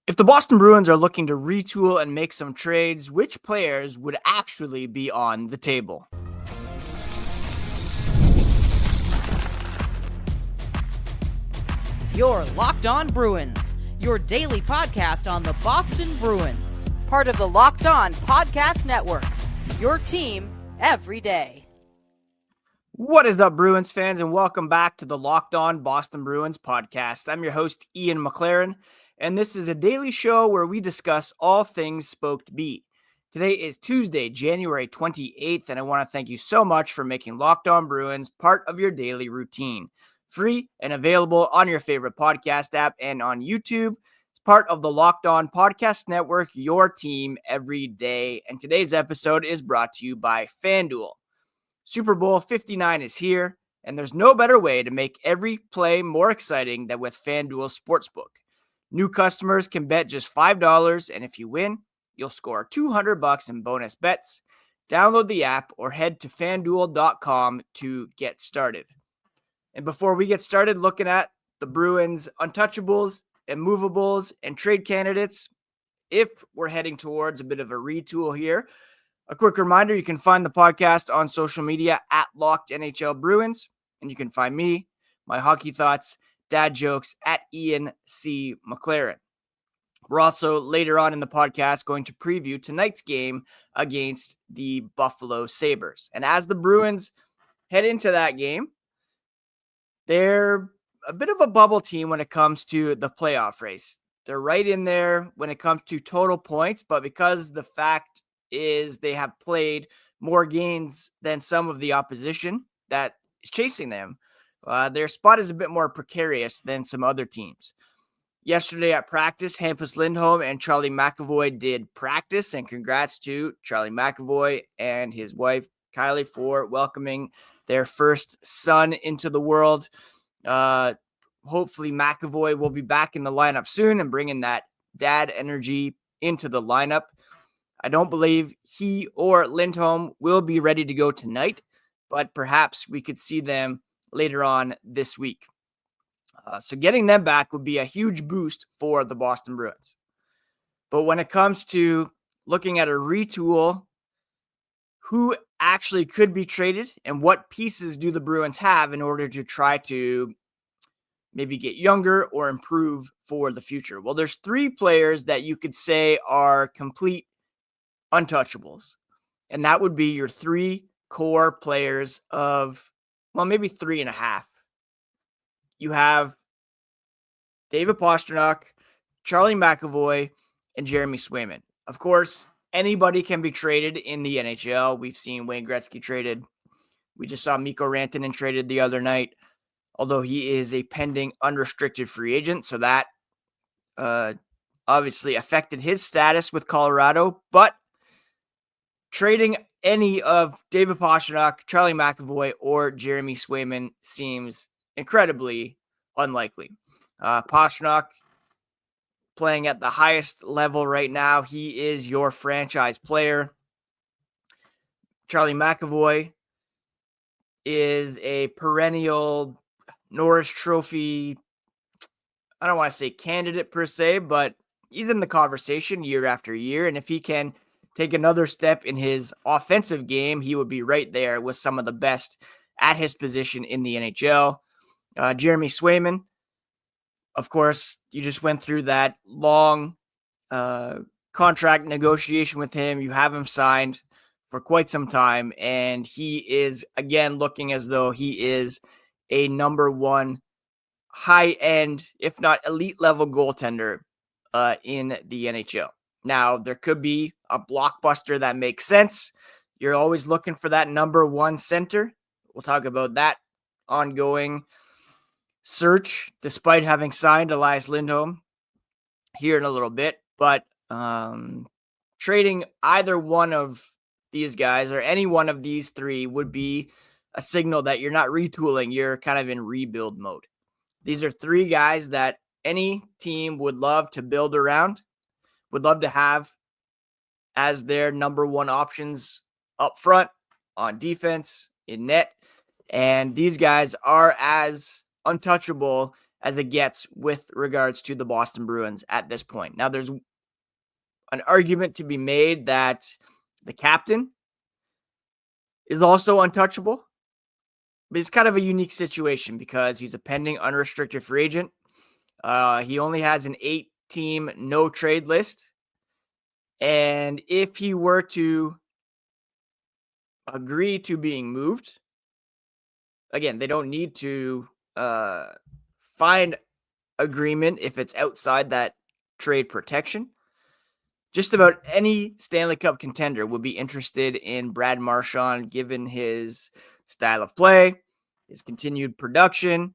If the Boston Bruins are looking to retool and make some trades, which players would actually be on the table? You're Locked On Bruins, your daily podcast on the Boston Bruins. Part of the Locked On Podcast Network, your team every day. What is up, Bruins fans, and welcome back to the Locked On Boston Bruins podcast. I'm your host, Ian McLaren, and this is a daily show where we discuss all things Spoked Beat. Today is Tuesday, January 28th, and I want to thank you so much for making Locked On Bruins part of your daily routine. Free and available on your favorite podcast app and on YouTube. It's part of the Locked On Podcast Network, your team every day. And today's episode is brought to you by FanDuel. Super Bowl 59 is here, and there's no better way to make every play more exciting than with FanDuel Sportsbook. New customers can bet just $5, and if you win, you'll score $200 in bonus bets. Download the app or head to FanDuel.com to get started. And before we get started looking at the Bruins' Untouchables, Immovables, and trade candidates, if we're heading towards a bit of a retool here, a quick reminder, you can find the podcast on social media at Locked NHL Bruins, and you can find me, my hockey thoughts, dad jokes at Ian C. McLaren. We're also later on in the podcast going to preview tonight's game against the Buffalo Sabres. And as the Bruins head into that game, they're a bit of a bubble team when it comes to the playoff race. They're right in there when it comes to total points, but because the fact is they have played more games than some of the opposition that is chasing them, their spot is a bit more precarious than some other teams. Yesterday at practice, Elias Lindholm and Charlie McAvoy did practice, and congrats to Charlie McAvoy and his wife, Kylie, for welcoming their first son into the world. Hopefully McAvoy will be back in the lineup soon and bringing that dad energy into the lineup. I don't believe he or Lindholm will be ready to go tonight, but perhaps we could see them later on this week. So getting them back would be a huge boost for the Boston Bruins. But when it comes to looking at a retool, who actually could be traded and what pieces do the Bruins have in order to try to maybe get younger or improve for the future? Well, there's three players that you could say are complete untouchables. And that would be your three core players of, well, maybe three and a half. You have David Pastrnak, Charlie McAvoy, and Jeremy Swayman. Of course, anybody can be traded in the NHL. We've seen Wayne Gretzky traded. We just saw Mikko Rantanen traded the other night, although he is a pending unrestricted free agent. So that obviously affected his status with Colorado. But trading any of David Pastrnak, Charlie McAvoy, or Jeremy Swayman seems incredibly unlikely. Pastrnak playing at the highest level right now. He is your franchise player. Charlie McAvoy is a perennial Norris Trophy, I don't want to say candidate per se, but he's in the conversation year after year. And if he can take another step in his offensive game, he would be right there with some of the best at his position in the NHL. Jeremy Swayman, of course, you just went through that long contract negotiation with him. You have him signed for quite some time, and he is, again, looking as though he is a number one high-end, if not elite-level goaltender in the NHL. Now, there could be a blockbuster that makes sense. You're always looking for that number one center. We'll talk about that ongoing search, despite having signed Elias Lindholm here in a little bit. But trading either one of these guys or any one of these three would be a signal that you're not retooling. You're kind of in rebuild mode. These are three guys that any team would love to build around, would love to have as their number one options up front, on defense, in net. And these guys are as untouchable as it gets with regards to the Boston Bruins at this point. Now, there's an argument to be made that the captain is also untouchable, but it's kind of a unique situation because he's a pending unrestricted free agent. He only has an 8-team no trade list. And if he were to agree to being moved, again, they don't need to find agreement if it's outside that trade protection. Just about any Stanley Cup contender would be interested in Brad Marchand, given his style of play, his continued production,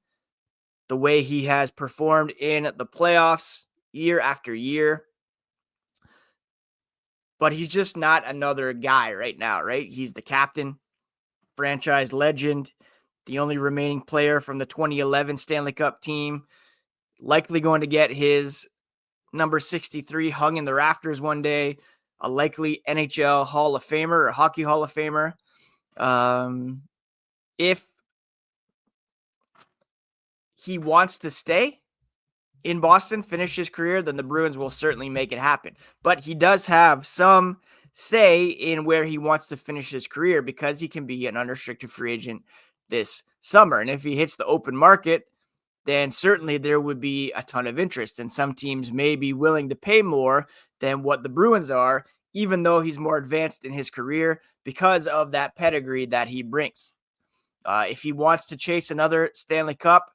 the way he has performed in the playoffs year after year. But he's just not another guy right now, right? He's the captain, franchise legend, the only remaining player from the 2011 Stanley Cup team, likely going to get his number 63 hung in the rafters one day, a likely NHL Hall of Famer or Hockey Hall of Famer. If he wants to stay in Boston, finish his career, then the Bruins will certainly make it happen. But he does have some say in where he wants to finish his career because he can be an unrestricted free agent this summer. And if he hits the open market, then certainly there would be a ton of interest. And some teams may be willing to pay more than what the Bruins are, even though he's more advanced in his career because of that pedigree that he brings. If he wants to chase another Stanley Cup,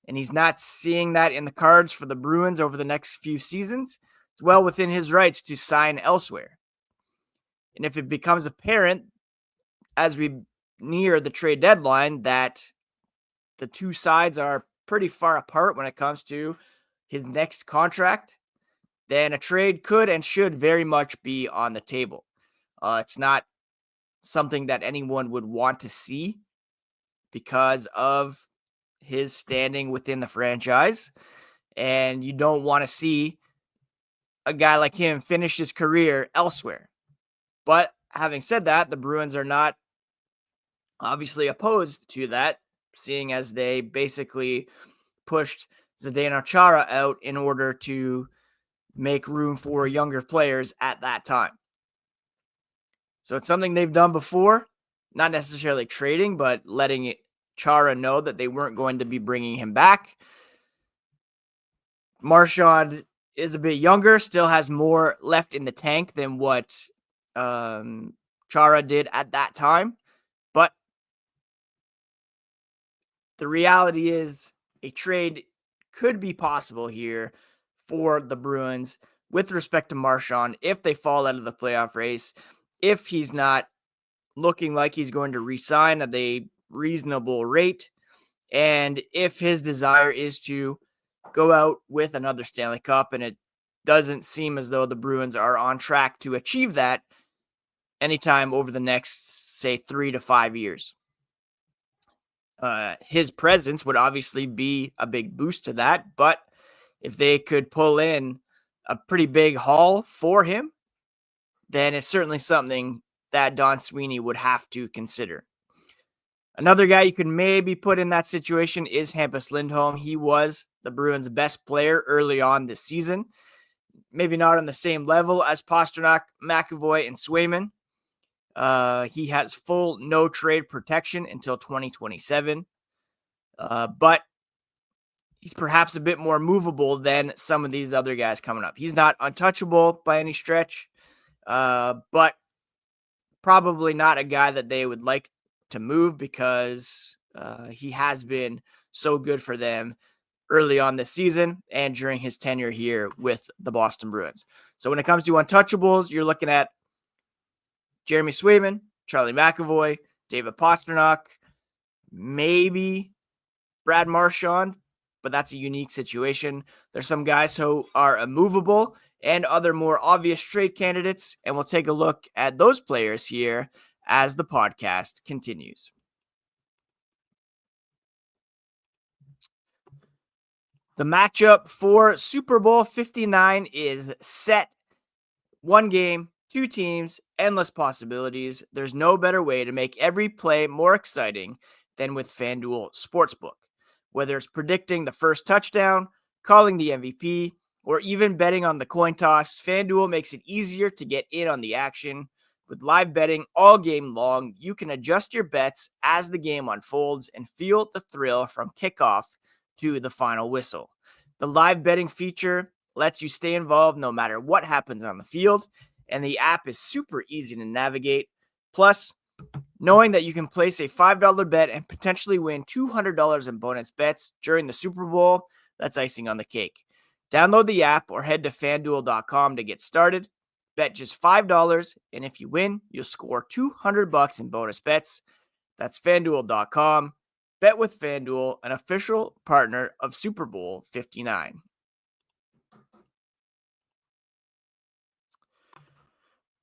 and he's not seeing that in the cards for the Bruins over the next few seasons, it's well within his rights to sign elsewhere. And if it becomes apparent as we near the trade deadline that the two sides are pretty far apart when it comes to his next contract, then a trade could and should very much be on the table. It's not something that anyone would want to see because of his standing within the franchise, and you don't want to see a guy like him finish his career elsewhere. But having said that, the Bruins are not obviously opposed to that, seeing as they basically pushed Zdeno Chara out in order to make room for younger players at that time. So it's something they've done before, not necessarily trading, but letting Chara know that they weren't going to be bringing him back. Marchand is a bit younger, still has more left in the tank than what Chara did at that time. But the reality is a trade could be possible here for the Bruins with respect to Marchand if they fall out of the playoff race, if he's not looking like he's going to re-sign at a reasonable rate, and if his desire is to go out with another Stanley Cup, and it doesn't seem as though the Bruins are on track to achieve that anytime over the next, say, 3 to 5 years. His presence would obviously be a big boost to that, but if they could pull in a pretty big haul for him, then it's certainly something that Don Sweeney would have to consider. Another guy you could maybe put in that situation is Elias Lindholm. He was the Bruins' best player early on this season. Maybe not on the same level as Pastrnak, McAvoy, and Swayman. He has full no-trade protection until 2027. But he's perhaps a bit more movable than some of these other guys coming up. He's not untouchable by any stretch, but probably not a guy that they would like to move because he has been so good for them early on this season and during his tenure here with the Boston Bruins. So when it comes to untouchables, you're looking at Jeremy Swayman, Charlie McAvoy, David Pastrnak, maybe Brad Marchand, but that's a unique situation. There's some guys who are immovable and other more obvious trade candidates, and we'll take a look at those players here as the podcast continues. The matchup for Super Bowl 59 is set. One game, two teams, endless possibilities. There's no better way to make every play more exciting than with FanDuel Sportsbook. Whether it's predicting the first touchdown, calling the MVP, or even betting on the coin toss, FanDuel makes it easier to get in on the action. With live betting all game long, you can adjust your bets as the game unfolds and feel the thrill from kickoff to the final whistle. The live betting feature lets you stay involved no matter what happens on the field, and the app is super easy to navigate. Plus, knowing that you can place a $5 bet and potentially win $200 in bonus bets during the Super Bowl, that's icing on the cake. Download the app or head to FanDuel.com to get started. Bet just $5, and if you win, you'll score $200 in bonus bets. That's FanDuel.com. Bet with FanDuel, an official partner of Super Bowl 59.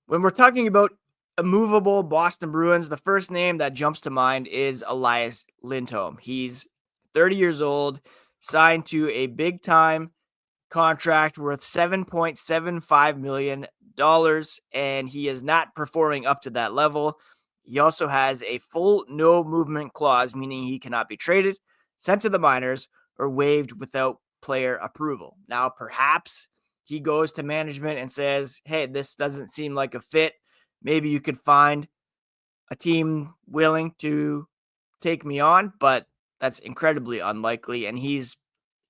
When we're talking about immovable Boston Bruins, the first name that jumps to mind is Elias Lindholm. He's 30 years old, signed to a big-time contract worth $7.75 million, and he is not performing up to that level. He also has a full no movement clause, meaning he cannot be traded, sent to the minors, or waived without player approval. Now, perhaps he goes to management and says, hey, this doesn't seem like a fit. Maybe you could find a team willing to take me on, but that's incredibly unlikely, and he's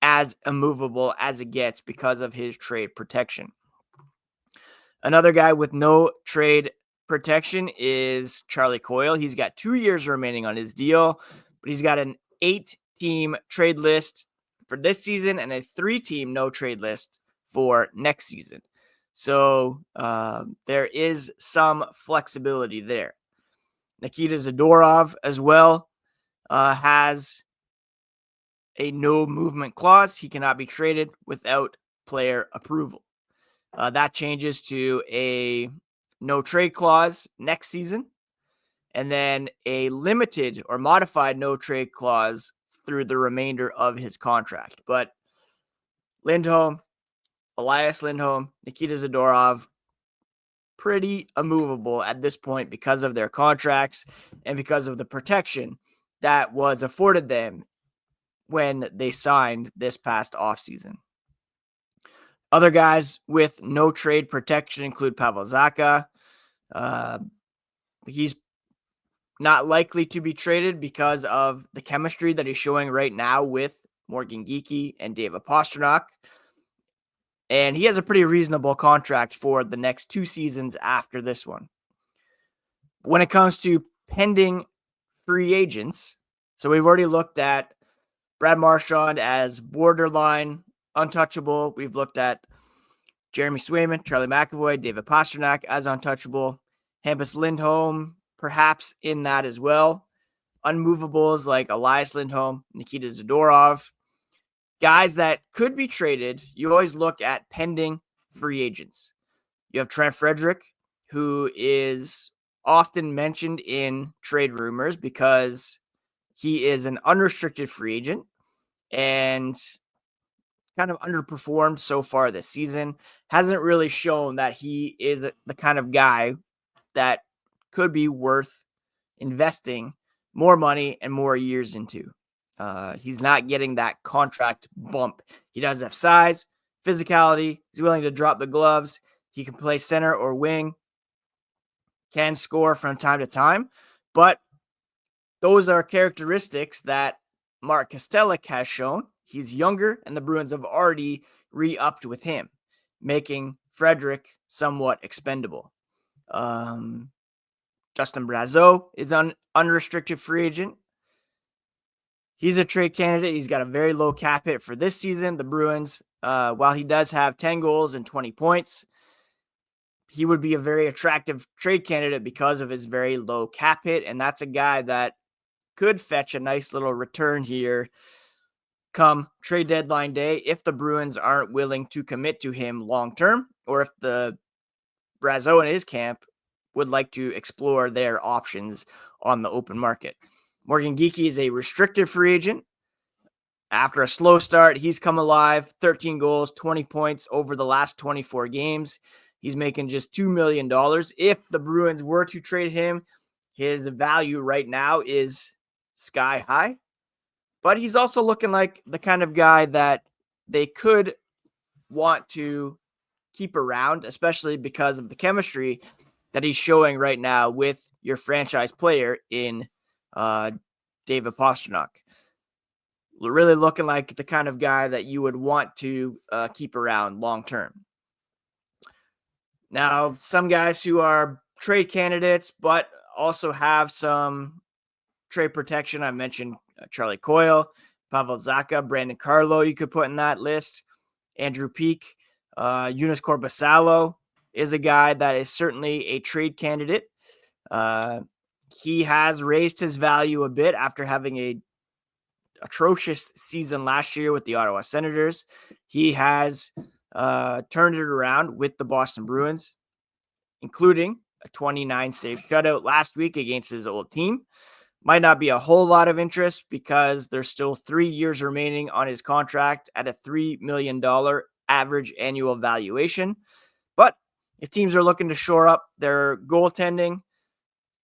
as immovable as it gets because of his trade protection. Another guy with no trade protection is Charlie Coyle. He's got 2 years remaining on his deal, but he's got an 8-team trade list for this season and a 3-team no trade list for next season. So there is some flexibility there. Nikita Zadorov as well has a no movement clause. He cannot be traded without player approval. That changes to a no trade clause next season, and then a limited or modified no trade clause through the remainder of his contract. But Lindholm, Elias Lindholm, Nikita Zadorov, pretty immovable at this point because of their contracts and because of the protection that was afforded them when they signed this past offseason. Other guys with no trade protection include Pavel Zacha. He's not likely to be traded because of the chemistry that he's showing right now with Morgan Geekie and David Pastrnak. And he has a pretty reasonable contract for the next 2 seasons after this one. When it comes to pending free agents, so we've already looked at Brad Marchand as borderline untouchable. We've looked at Jeremy Swayman, Charlie McAvoy, David Pastrnak as untouchable. Hampus Lindholm, perhaps in that as well. Unmovables like Elias Lindholm, Nikita Zadorov. Guys that could be traded. You always look at pending free agents. You have Trent Frederic, who is often mentioned in trade rumors because he is an unrestricted free agent and kind of underperformed so far this season. Hasn't really shown that he is the kind of guy that could be worth investing more money and more years into. He's not getting that contract bump. He does have size, physicality. He's willing to drop the gloves. He can play center or wing, can score from time to time, but those are characteristics that Mark Kastelic has shown. He's younger, and the Bruins have already re-upped with him, making Frederic somewhat expendable. Justin Brazeau is an unrestricted free agent. He's a trade candidate. He's got a very low cap hit for this season. The Bruins, while he does have 10 goals and 20 points, he would be a very attractive trade candidate because of his very low cap hit, and that's a guy that could fetch a nice little return here come trade deadline day if the Bruins aren't willing to commit to him long-term, or if the Brazeau and his camp would like to explore their options on the open market. Morgan Geekie is a restricted free agent. After a slow start, he's come alive, 13 goals, 20 points over the last 24 games. He's making just $2 million. If the Bruins were to trade him, his value right now is sky high. but he's also looking like the kind of guy that they could want to keep around, especially because of the chemistry that he's showing right now with your franchise player in David Pastrnak. Really looking like the kind of guy that you would want to keep around long term. Now, some guys who are trade candidates, but also have some trade protection. I mentioned Charlie Coyle, Pavel Zacha, Brandon Carlo, you could put in that list. Andrew Peak, Eunice Corbasalo is a guy that is certainly a trade candidate. He has raised his value a bit after having a atrocious season last year with the Ottawa Senators. He has turned it around with the Boston Bruins, including a 29 save shutout last week against his old team. Might not be a whole lot of interest because there's still 3 years remaining on his contract at a $3 million average annual valuation. But if teams are looking to shore up their goaltending,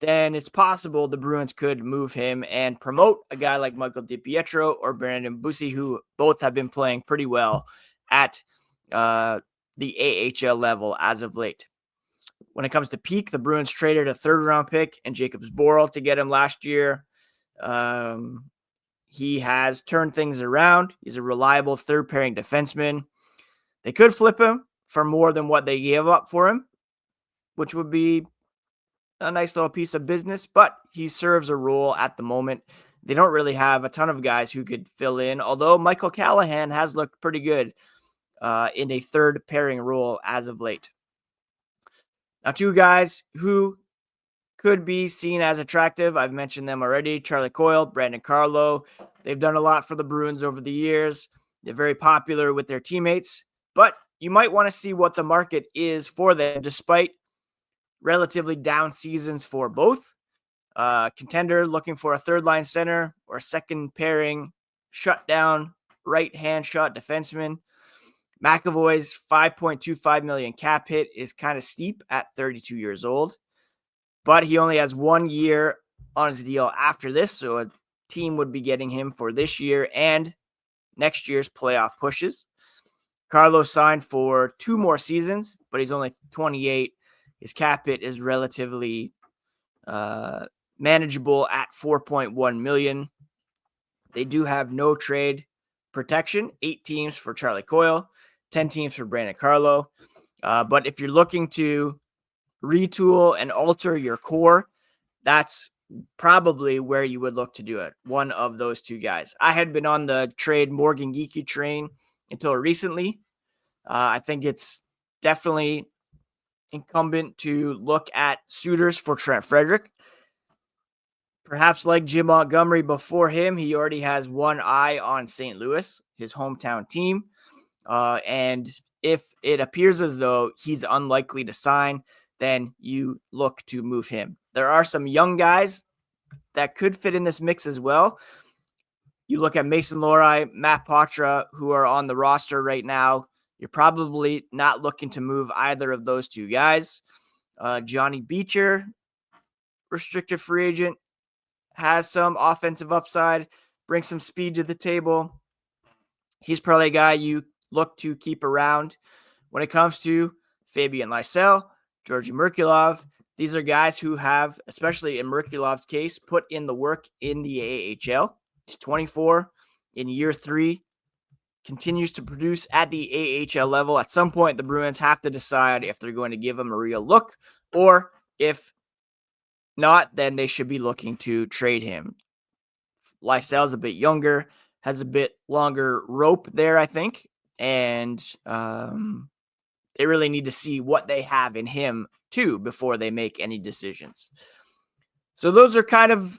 then it's possible the Bruins could move him and promote a guy like Michael DiPietro or Brandon Bussi, who both have been playing pretty well at the AHL level as of late. When it comes to Peak, the Bruins traded a third-round pick and Jacobs Borrell to get him last year. He has turned things around. He's a reliable third-pairing defenseman. They could flip him for more than what they gave up for him, which would be a nice little piece of business, but he serves a role at the moment. They don't really have a ton of guys who could fill in, although Michael Callahan has looked pretty good in a third-pairing role as of late. Now, two guys who could be seen as attractive. I've mentioned them already. Charlie Coyle, Brandon Carlo. They've done a lot for the Bruins over the years. They're very popular with their teammates, but you might want to see what the market is for them despite relatively down seasons for both. Contender looking for a third-line center or a second-pairing shutdown right-hand shot defenseman. McAvoy's $5.25 million cap hit is kind of steep at 32 years old, but he only has 1 year on his deal after this, so a team would be getting him for this year and next year's playoff pushes. Carlos signed for 2 more seasons, but he's only 28. His cap hit is relatively manageable at $4.1 million. They do have no trade protection, 8 teams for Charlie Coyle, 10 teams for Brandon Carlo. But if you're looking to retool and alter your core, that's probably where you would look to do it. One of those two guys. I had been on the trade Morgan Geekie train until recently. I think it's definitely incumbent to look at suitors for Trent Frederic. Perhaps like Jim Montgomery before him, he already has one eye on St. Louis, his hometown team. And if it appears as though he's unlikely to sign, then you look to move him. There are some young guys that could fit in this mix as well. You look at Mason Lohrei, Matt Poitras, who are on the roster right now. You're probably not looking to move either of those two guys. Johnny Beecher, restricted free agent, has some offensive upside, brings some speed to the table. He's probably a guy you look to keep around. When it comes to Fabian Lysell, Georgi Merkulov, these are guys who have, especially in Merkulov's case, put in the work in the AHL. He's 24 in year 3, continues to produce at the AHL level. At some point, the Bruins have to decide if they're going to give him a real look, or if not, then they should be looking to trade him. Lysell's a bit younger, has a bit longer rope there, I think, and they really need to see what they have in him too before they make any decisions. So those are kind of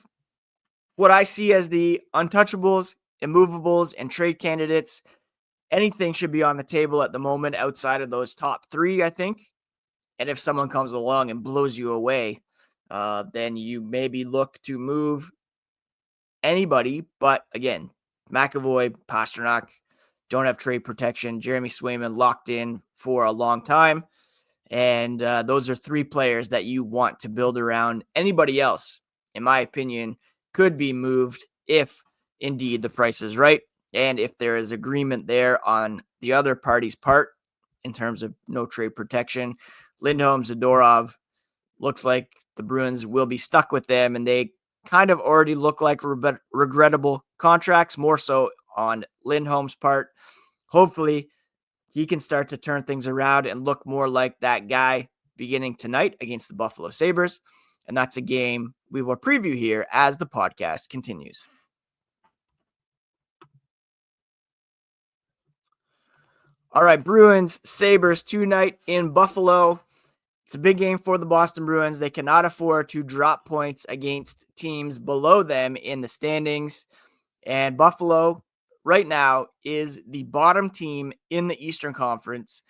what I see as the untouchables, immovables, and trade candidates. Anything should be on the table at the moment outside of those top 3, I think. And if someone comes along and blows you away, then you maybe look to move anybody. But again, McAvoy, Pastrnak don't have trade protection. Jeremy Swayman locked in for a long time. And those are 3 players that you want to build around. Anybody else, in my opinion, could be moved if indeed the price is right. And if there is agreement there on the other party's part in terms of no trade protection, Lindholm, Zadorov, looks like the Bruins will be stuck with them, and they kind of already look like regrettable contracts, more so on Lindholm's part. Hopefully, he can start to turn things around and look more like that guy beginning tonight against the Buffalo Sabres. And that's a game we will preview here as the podcast continues. All right, Bruins, Sabres tonight in Buffalo. It's a big game for the Boston Bruins. They cannot afford to drop points against teams below them in the standings. And Buffalo right now is the bottom team in the Eastern Conference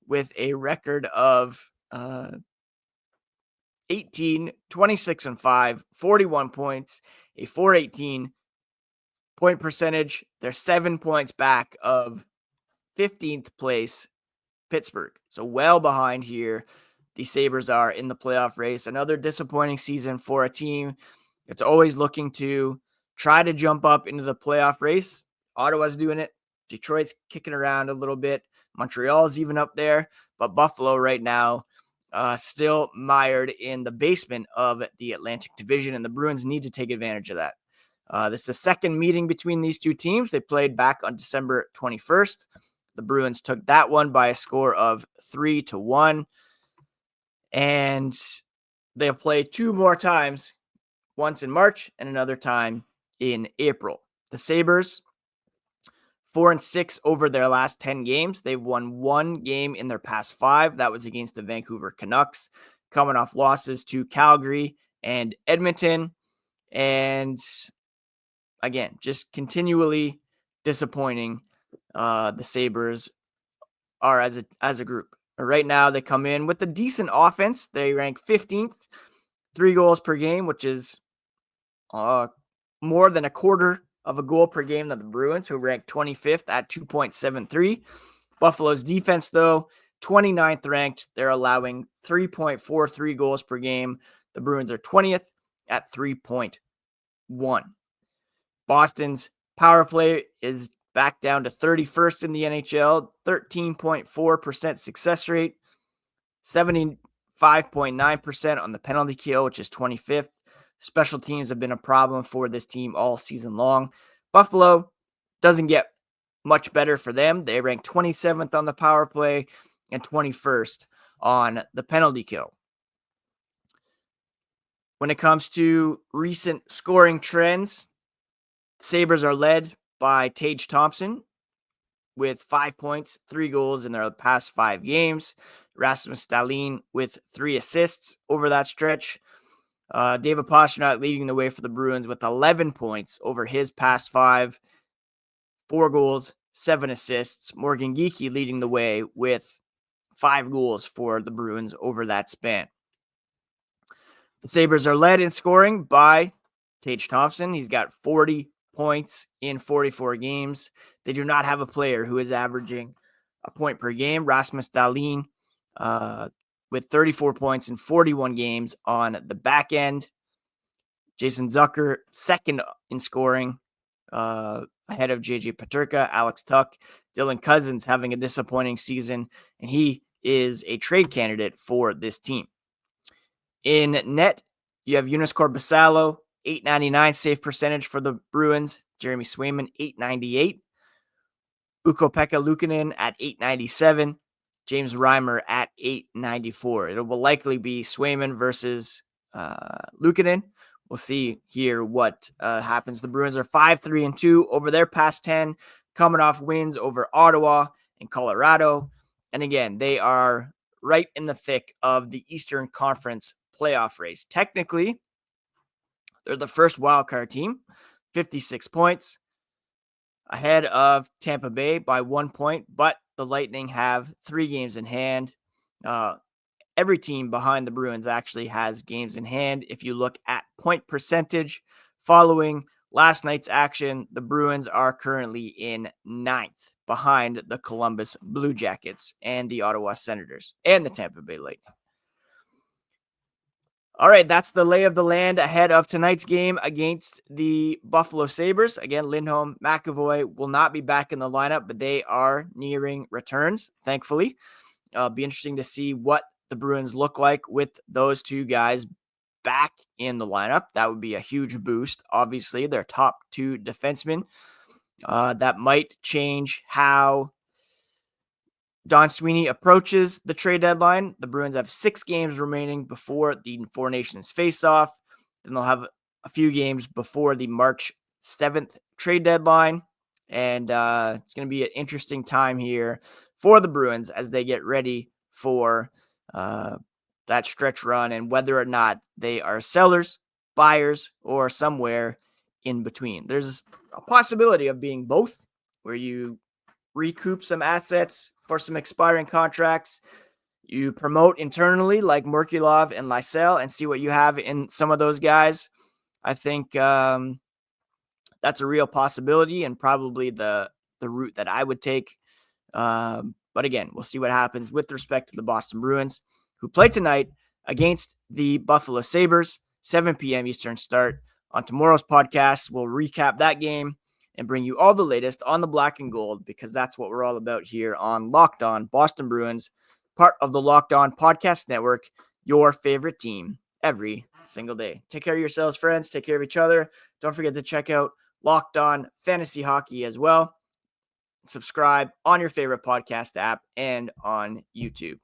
with a record of 18, 26 and 5, 41 points, a 418 point percentage. They're 7 points back of 15th place Pittsburgh. So well behind here. The Sabres are in the playoff race. Another disappointing season for a team that's always looking to try to jump up into the playoff race. Ottawa's doing it. Detroit's kicking around a little bit. Montreal's even up there. But Buffalo right now still mired in the basement of the Atlantic Division, and the Bruins need to take advantage of that. This is the second meeting between these two teams. They played back on December 21st. The Bruins took that one by a score of 3-1. And they'll play two more times, once in March and another time in April. The Sabres, 4-6 over their last 10 games. They've won one game in their past 5. That was against the Vancouver Canucks, coming off losses to Calgary and Edmonton. And again, just continually disappointing. The Sabres are as a group. Right now, they come in with a decent offense. They rank 15th, 3 goals per game, which is more than a quarter of a goal per game than the Bruins, who rank 25th at 2.73. Buffalo's defense, though, 29th ranked. They're allowing 3.43 goals per game. The Bruins are 20th at 3.1. Boston's power play is back down to 31st in the NHL, 13.4% success rate, 75.9% on the penalty kill, which is 25th. Special teams have been a problem for this team all season long. Buffalo doesn't get much better for them. They rank 27th on the power play and 21st on the penalty kill. When it comes to recent scoring trends, Sabres are led by Tage Thompson with 5 points, 3 goals in their past 5 games. Rasmus Dahlin with 3 assists over that stretch. David Pastrnak leading the way for the Bruins with 11 points over his past 5. 4 goals, 7 assists. Morgan Geekie leading the way with 5 goals for the Bruins over that span. The Sabres are led in scoring by Tage Thompson. He's got 40 points in 44 games. They do not have a player who is averaging a point per game. Rasmus Dahlin with 34 points in 41 games on the back end. Jason Zucker, second in scoring, ahead of JJ Peterka, Alex Tuck. Dylan Cousins having a disappointing season, and he is a trade candidate for this team. In net, you have Jonas Korpisalo, 899 save percentage for the Bruins. Jeremy Swayman, 898. Ukko-Pekka Luukkonen at 897. James Reimer at 894. It will likely be Swayman versus Luukkonen. We'll see here what happens. The Bruins are 5-3-2 over their past 10, coming off wins over Ottawa and Colorado. And again, they are right in the thick of the Eastern Conference playoff race. Technically, they're the first wildcard team, 56 points, ahead of Tampa Bay by 1 point, but the Lightning have 3 games in hand. Every team behind the Bruins actually has games in hand. If you look at point percentage following last night's action, the Bruins are currently in 9th behind the Columbus Blue Jackets and the Ottawa Senators and the Tampa Bay Lightning. All right, that's the lay of the land ahead of tonight's game against the Buffalo Sabres. Again, Lindholm, McAvoy will not be back in the lineup, but they are nearing returns, thankfully. Be interesting to see what the Bruins look like with those two guys back in the lineup. That would be a huge boost. Obviously, their top two defensemen. That might change how Don Sweeney approaches the trade deadline. The Bruins have 6 games remaining before the Four Nations face-off. Then they'll have a few games before the March 7th trade deadline. And it's going to be an interesting time here for the Bruins as they get ready for that stretch run and whether or not they are sellers, buyers, or somewhere in between. There's a possibility of being both, where you recoup some assets for some expiring contracts. You promote internally like Merkulov and Lysell and see what you have in some of those guys. I think that's a real possibility and probably the route that I would take. But again, we'll see what happens with respect to the Boston Bruins, who play tonight against the Buffalo Sabres, 7 p.m. Eastern start. On tomorrow's podcast, we'll recap that game and bring you all the latest on the black and gold, because that's what we're all about here on Locked On Boston Bruins, part of the Locked On Podcast Network, your favorite team every single day. Take care of yourselves, friends. Take care of each other. Don't forget to check out Locked On Fantasy Hockey as well. Subscribe on your favorite podcast app and on YouTube.